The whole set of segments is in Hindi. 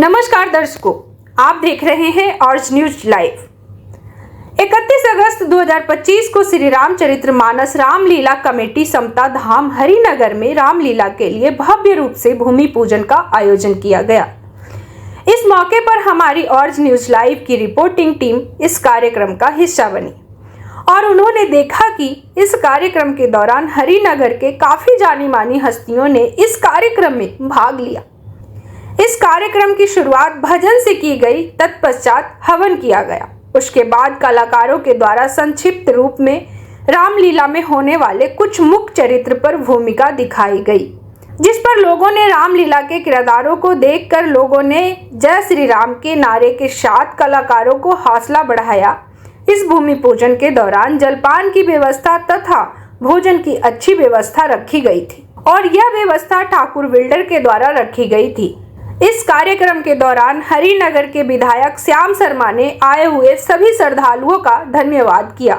नमस्कार दर्शकों, आप देख रहे हैं ऑर्ज न्यूज लाइव। 31 अगस्त 2025 को श्री रामचरितमानस रामलीला कमेटी समता धाम हरिनगर में रामलीला के लिए भव्य रूप से भूमि पूजन का आयोजन किया गया। इस मौके पर हमारी ऑर्ज न्यूज लाइव की रिपोर्टिंग टीम इस कार्यक्रम का हिस्सा बनी और उन्होंने देखा कि इस कार्यक्रम के दौरान हरिनगर के काफी जानी मानी हस्तियों ने इस कार्यक्रम में भाग लिया। इस कार्यक्रम की शुरुआत भजन से की गई, तत्पश्चात हवन किया गया। उसके बाद कलाकारों के द्वारा संक्षिप्त रूप में रामलीला में होने वाले कुछ मुख्य चरित्र पर भूमिका दिखाई गई, जिस पर लोगों ने रामलीला के किरदारों को देखकर लोगों ने जय श्री राम के नारे के साथ कलाकारों को हौसला बढ़ाया। इस भूमि पूजन के दौरान जलपान की व्यवस्था तथा भोजन की अच्छी व्यवस्था रखी गई थी और यह व्यवस्था ठाकुर बिल्डर के द्वारा रखी गई थी। इस कार्यक्रम के दौरान हरिनगर के विधायक श्याम शर्मा ने आए हुए सभी श्रद्धालुओं का धन्यवाद किया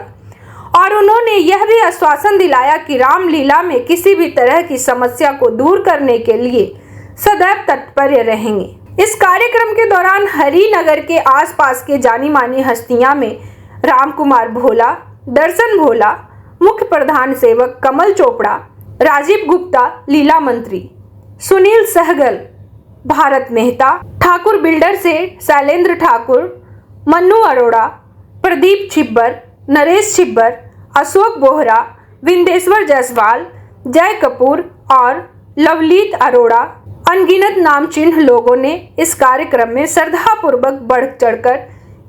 और उन्होंने यह भी आश्वासन दिलाया कि रामलीला में किसी भी तरह की समस्या को दूर करने के लिए सदैव तत्पर रहेंगे। इस कार्यक्रम के दौरान हरिनगर के आसपास के जानी मानी हस्तियां में राम कुमार भोला, दर्शन भोला, मुख्य प्रधान सेवक कमल चोपड़ा, राजीव गुप्ता लीला मंत्री, सुनील सहगल, भारत मेहता, ठाकुर बिल्डर से शैलेंद्र ठाकुर, मन्नू अरोड़ा, प्रदीप छिब्बर, नरेश छिब्बर, अशोक बोहरा, विंदेश्वर जायसवाल, जय कपूर और लवलीत अरोड़ा अनगिनत नामचिन्ह लोगों ने इस कार्यक्रम में श्रद्धापूर्वक बढ़ चढ़कर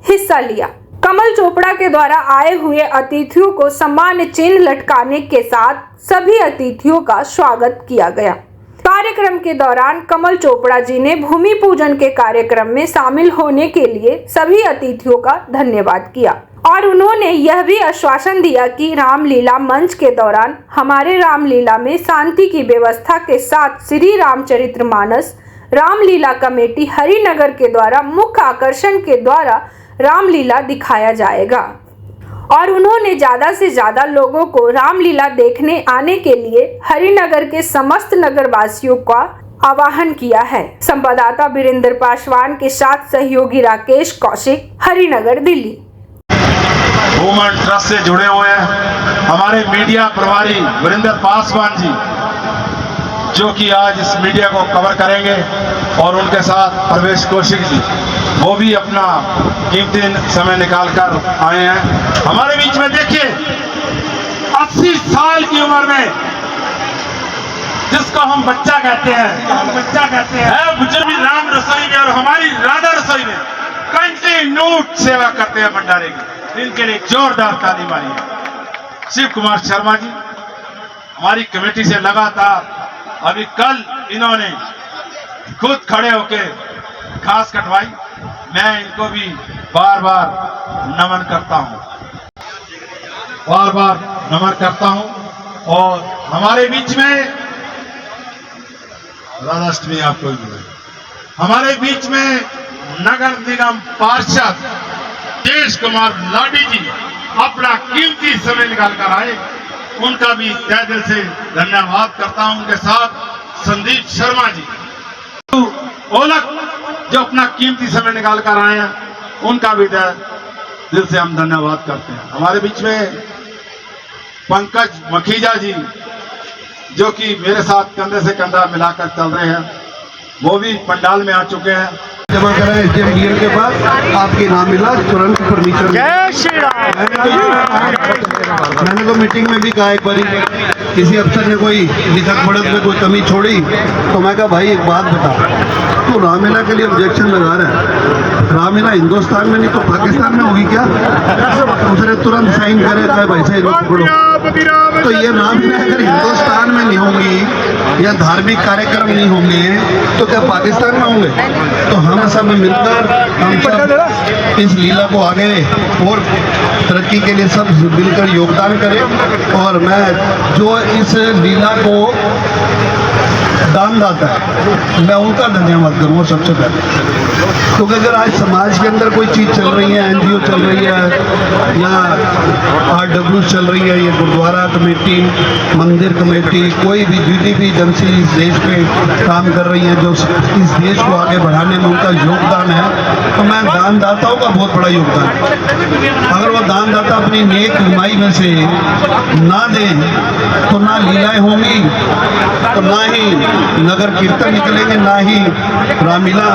हिस्सा लिया। कमल चोपड़ा के द्वारा आए हुए अतिथियों को सम्मान चिन्ह लटकाने के साथ सभी अतिथियों का स्वागत किया गया। कार्यक्रम के दौरान कमल चोपड़ा जी ने भूमि पूजन के कार्यक्रम में शामिल होने के लिए सभी अतिथियों का धन्यवाद किया और उन्होंने यह भी आश्वासन दिया कि रामलीला मंच के दौरान हमारे रामलीला में शांति की व्यवस्था के साथ श्री रामचरितमानस रामलीला कमेटी हरिनगर के द्वारा मुख्य आकर्षण के द्वारा रामलीला दिखाया जाएगा और उन्होंने ज़्यादा से ज़्यादा लोगों को रामलीला देखने आने के लिए हरिनगर के समस्त नगरवासियों का आह्वान किया है। संवाददाता वीरेंद्र पासवान के साथ सहयोगी राकेश कौशिक, हरिनगर, दिल्ली। वुमेन ट्रस्ट से जुड़े हुए हैं हमारे मीडिया प्रभारी वीरेंद्र पासवान जी, जो कि आज इस मीडिया को कवर करेंगे, और उनके साथ प्रवेश कौशिक जी, वो भी अपना कीमती समय निकालकर आए हैं हमारे बीच में। देखिए 80 साल की उम्र में जिसको हम बच्चा कहते हैं, बुजुर्ग भी राम रसोई में और हमारी राधा रसोई में कंटिन्यू सेवा करते हैं भंडारे की। इनके लिए जोरदार ताली मारिए। शिव कुमार शर्मा जी हमारी कमेटी से लगातार, अभी कल इन्होंने खुद खड़े होके घास कटवाई। मैं इनको भी बार बार नमन करता हूं और हमारे बीच में राधाष्टमी आपको हमारे बीच में नगर निगम पार्षद देश कुमार लाडी जी अपना कीमती समय निकाल कर आए, उनका भी तहे दिल से धन्यवाद करता हूं। उनके साथ संदीप शर्मा जी ओलक जो अपना कीमती समय निकाल कर आए हैं, उनका भी दिल से हम धन्यवाद करते हैं। हमारे बीच में पंकज मखीजा जी, जो कि मेरे साथ कंधे से कंधा मिलाकर चल रहे हैं, वो भी पंडाल में आ चुके हैं। जमा करा एसडीएम के पास आपकी रामलीला तुरंत परमिशन। जय श्री राम। मैंने तो मीटिंग में भी कहा, एक बारी किसी अफसर ने कोई लिखत पढ़त में कोई कमी छोड़ी तो मैं कहा भाई एक बात बता, तो रामलीला के लिए ऑब्जेक्शन लगा रहा है, रामलीला हिंदुस्तान में नहीं तो पाकिस्तान में होगी क्या? उसने तुरंत साइन करे, कहे भाई से तो ये रामलीला अगर हिंदुस्तान में नहीं होंगी या धार्मिक कार्यक्रम नहीं होंगे तो क्या पाकिस्तान में होंगे? तो हम सब मिलकर हम सब इस लीला को आगे और तरक्की के लिए सब मिलकर योगदान करें। और मैं जो इस लीला को दान दाता है, मैं उनका धन्यवाद करूँगा सबसे पहले। क्योंकि अगर आज समाज के अंदर कोई चीज़ चल रही है, एनजीओ चल रही है या RW चल रही है, ये गुरुद्वारा कमेटी, मंदिर कमेटी, कोई भी जीडीपी एजेंसी इस देश में काम कर रही है जो इस देश को आगे बढ़ाने में उनका योगदान है, तो मैं दानदाताओं का बहुत बड़ा योगदान है। अगर वो दानदाता अपनी नेक कमाई में से ना दें तो ना लीलाएं होंगी, तो ना ही नगर कीर्तन निकलेंगे, ना ही रामलीला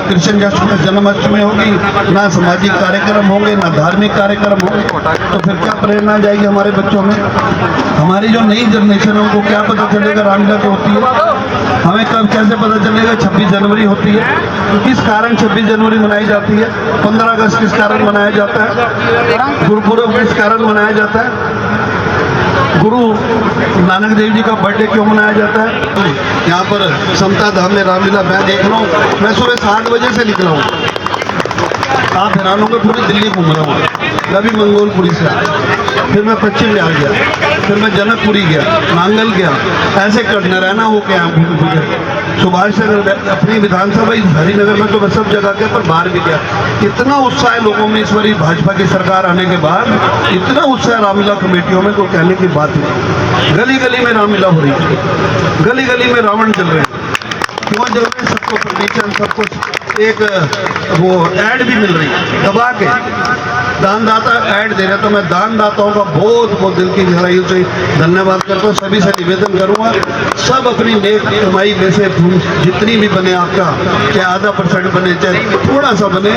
कृष्ण जन्माष्टमी होगी, ना सामाजिक कार्यक्रम होंगे, ना धार्मिक कार्यक्रम होंगे, तो फिर क्या प्रेरणा जाएगी हमारे बच्चों में? हमारी जो नई जनरेशन है उनको क्या पता चलेगा रामलीला क्या होती है? हमें कब कैसे पता चलेगा 26 जनवरी होती है? तो किस कारण 26 जनवरी मनाई जाती है? 15 अगस्त किस कारण मनाया जाता है? गुरुपुरब किस कारण मनाया जाता है? गुरु नानक देव जी का बर्थडे क्यों मनाया जाता है? यहाँ पर समता धाम में रामलीला मैं देख रहा हूँ, मैं सुबह 7 बजे से निकला हूँ, आप हैरान होंगे, पूरी दिल्ली घूम रहा हूँ। मैं भी मंगोलपुरी से आया, फिर मैं पश्चिम बिहार गया, फिर मैं जनकपुरी गया, नांगल गया, ऐसे नारायणा होके आया घूम सुभाष नगर, अपनी विधानसभा हरिनगर में तो मैं सब जगह गया, पर बाहर भी गया। इतना उत्साह है लोगों में इस बार भाजपा की सरकार आने के बाद, इतना उत्साह रामलीला कमेटियों में, कोई कहने की बात नहीं। गली गली में रामलीला हो रही है, गली गली में रावण चल रहे हैं, क्यों चल रहे हैं? सबको परमिशन, सब कुछ, एक वो ऐड भी मिल रही है दबा के, दानदाता ऐड दे रहे। तो मैं दानदाताओं का बहुत बहुत दिल की गहराइयों से धन्यवाद करता हूँ। सभी से निवेदन करूँगा, सब अपनी नेक कमाई में से जितनी भी बने, आपका चाहे आधा % बने, चाहे थोड़ा सा बने,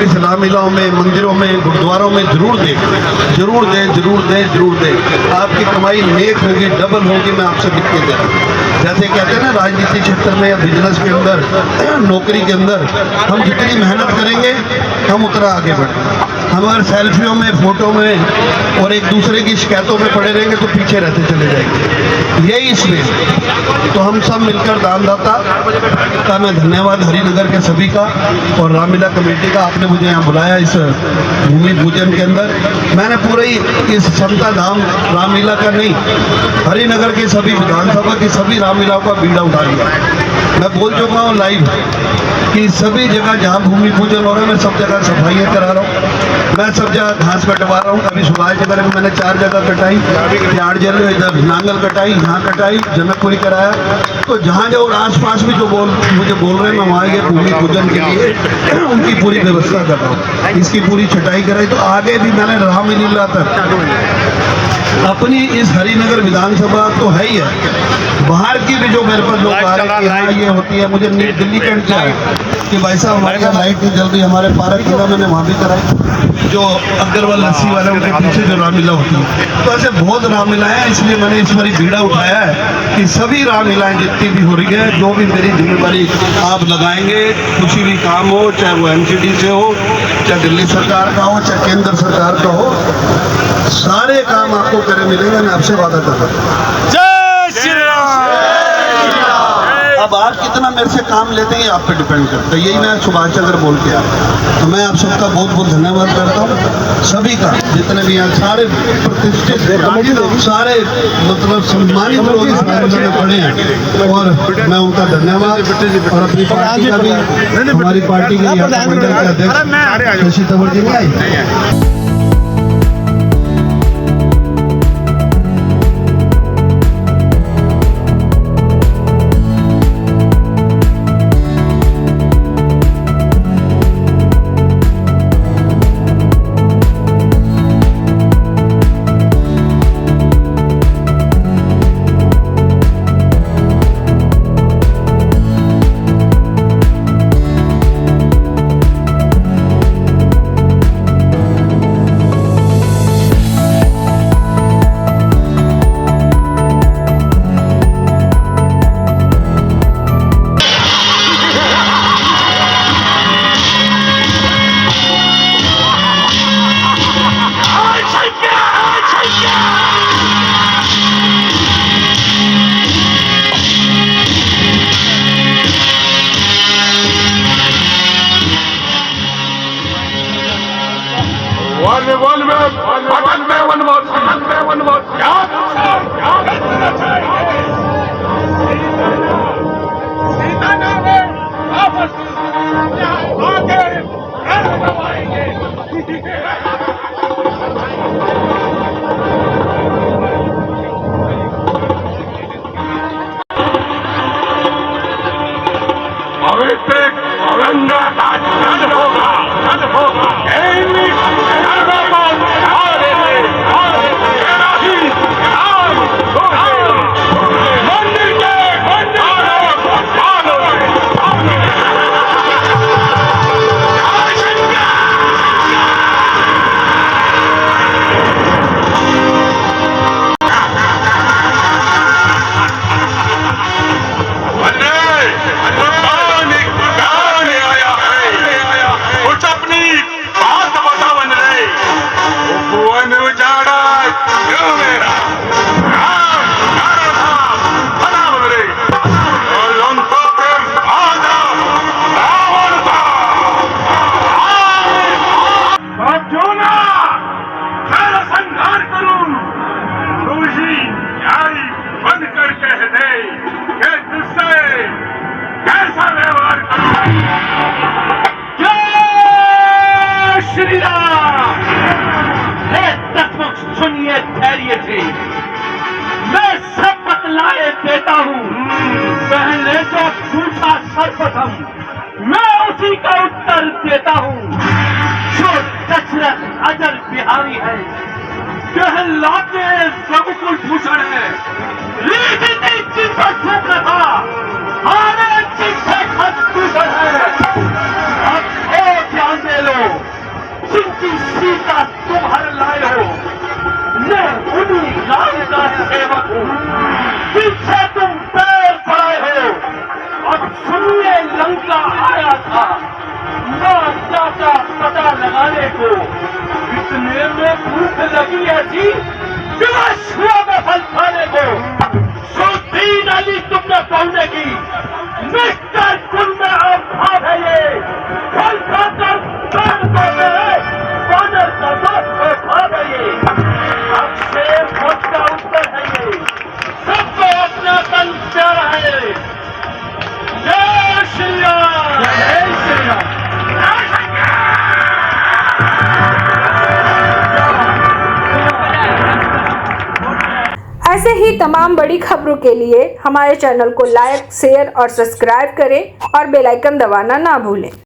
इस रामलीलाओं में, मंदिरों में, गुरुद्वारों में जरूर दें, जरूर दें, जरूर दें, जरूर दें। आपकी कमाई नेक होगी, डबल होगी, मैं आपसे लिख के दे रहा हूँ। जैसे कहते हैं ना, राजनीति क्षेत्र में या बिजनेस के अंदर, नौकरी के अंदर, हम जितनी मेहनत करेंगे हम उतना आगे बढ़ेंगे। हम अगर सेल्फियों में, फोटो में और एक दूसरे की शिकायतों में पड़े रहेंगे तो पीछे रहते चले जाएंगे। यही इसमें तो हम सब मिलकर दानदाता का मैं धन्यवाद, हरिनगर के सभी का और रामलीला कमेटी का, आपने मुझे यहाँ बुलाया इस भूमि पूजन के अंदर। मैंने पूरे ही इस समता धाम रामलीला का नहीं, हरिनगर के सभी विधानसभा की सभी रामलीलाओं का बीड़ा उठा लिया। मैं बोल चुका हूँ लाइव कि सभी जगह जहाँ भूमि पूजन हो रहा है, मैं सब जगह सफाइयाँ करा रहा हूँ, मैं सब जगह घास कटवा रहा हूँ। अभी सुभाष नगर में मैंने 4 जगह कटाई, यार्ड जल इधर नांगल कटाई, यहाँ कटाई, जनकपुरी कराया। तो जहाँ जो और आस पास भी जो मुझे बोल रहे हैं, मैं वहाँ ये भूमि पूजन के लिए उनकी पूरी व्यवस्था कर रहा हूँ। इसकी पूरी छटाई कराई, तो आगे भी मैंने रामलीला तक अपनी इस हरिनगर विधानसभा तो है ही है, बाहर की भी जो मेरे पास लोग आ रहे हैं कि हाँ ये होती है, मुझे दिल्ली कैंट से आया कि भाई साहब हमारे यहाँ लाइट नहीं जल रही, हमारे पार्क किला मैंने वहाँ भी कराई, जो अग्रवाल लस्सी वाले उनके पीछे जो रामलीला होती है। तो ऐसे बहुत रामलीलाएं हैं, इसलिए मैंने इस बारी बीड़ा उठाया है कि सभी रामलीलाएं जितनी भी हो रही है, जो भी मेरी जिम्मेदारी आप लगाएंगे, कुछ भी काम हो, चाहे वो MCD से हो, चाहे दिल्ली सरकार का हो, चाहे केंद्र सरकार का हो, सारे काम आपको करे मिलेंगे, मैं आपसे वादा कर रहा हूँ। जय श्री राम। अब आप कितना मेरे से काम लेते हैं आप पे डिपेंड करता है, यही मैं सुभाष चंद्र बोल के आया। तो मैं आप सबका बहुत बहुत धन्यवाद करता हूँ, सभी का, जितने भी यहाँ सारे प्रतिष्ठित, सारे मतलब सम्मानित लोग इस रामलीला में खड़े हैं, और मैं उनका धन्यवाद, और अपनी पार्टी का भी, हमारी पार्टी के यहाँ मंडल के अध्यक्ष शशि तंवर जी ने आई। सीता नाम है, आपस में आगे पवित्र औरंगाबाद रद्द होगा, रद्द होगा। मंदिर के श्री राम। हे तत्वक सुनिए धैर्य से, मैं सब बतलाए देता हूँ। पहले जो झूठा सर्वप्रथम मैं उसी का उत्तर देता हूँ। जो दशरथ अजर बिहारी है, कहलाते रघुकुल भूषण है, रीति चिंता सूत्र था, हारे चिंता खतभूषण है। अब ध्यान दे लो, जिनकी सीता तुम्हारे लाए हो, मैं उन्हीं राम का सेवक हूँ जिनसे तुम पैर पड़ाए हो। अब सुनिए, लंका आया था माता का पता लगाने को, इतने में भूख लगी ऐसी दिवस हुआ में फल खाने को। सो तीन अली तुमने पहुंचे की मिस्टर तुम में अभाव है, ये फल खाकर पैर पड़े बानर का दोस्त खा गए। अब शेर भोज का उत्तर है ये, सबको अपना तन प्यारा है। जय श्री राम, जय श्री राम। ऐसे ही तमाम बड़ी खबरों के लिए हमारे चैनल को लाइक, शेयर और सब्सक्राइब करें और बेल आइकन दबाना ना भूलें।